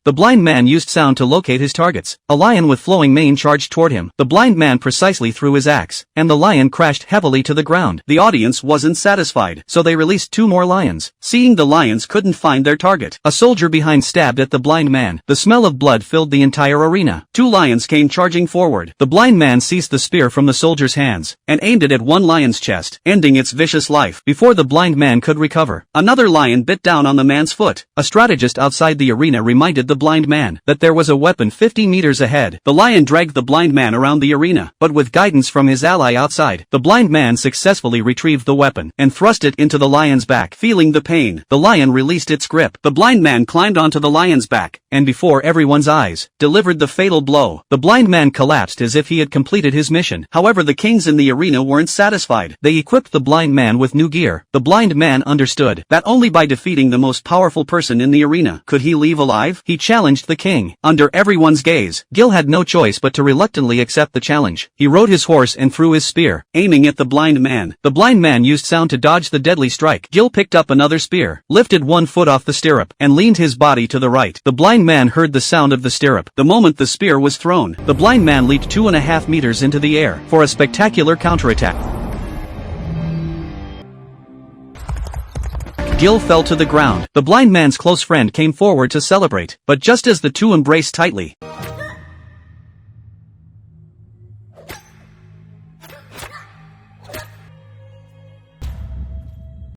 The blind man used sound to locate his targets. A lion with flowing mane charged toward him. The blind man precisely threw his axe, and the lion crashed heavily to the ground. The audience wasn't satisfied, so they released 2 more lions. Seeing the lions couldn't find their target, a soldier behind stabbed at the blind man. The smell of blood filled the entire arena. 2 lions came charging forward. The blind man seized the spear from the soldier's hands, and aimed it at one lion's chest, ending its vicious life. Before the blind man could recover, another lion bit down on the man's foot. A strategist outside the arena reminded the blind man that there was a weapon 50 meters ahead. The lion dragged the blind man around the arena, but with guidance from his ally outside, the blind man successfully retrieved the weapon and thrust it into the lion's back. Feeling the pain, the lion released its grip. The blind man climbed onto the lion's back, and before everyone's eyes, delivered the fatal blow. The blind man collapsed as if he had completed his mission. However, the kings in the arena weren't satisfied. They equipped the blind man with new gear. The blind man understood that only by defeating the most powerful person in the arena could he leave alive. He challenged the king. Under everyone's gaze, Gil had no choice but to reluctantly accept the challenge. He rode his horse and threw his spear, aiming at the blind man. The blind man used sound to dodge the deadly strike. Gil picked up another spear, lifted one foot off the stirrup, and leaned his body to the right. The blind man heard the sound of the stirrup. The moment the spear was thrown, the blind man leaped 2.5 meters into the air for a spectacular counterattack. Gil fell to the ground. The blind man's close friend came forward to celebrate, but just as the two embraced tightly,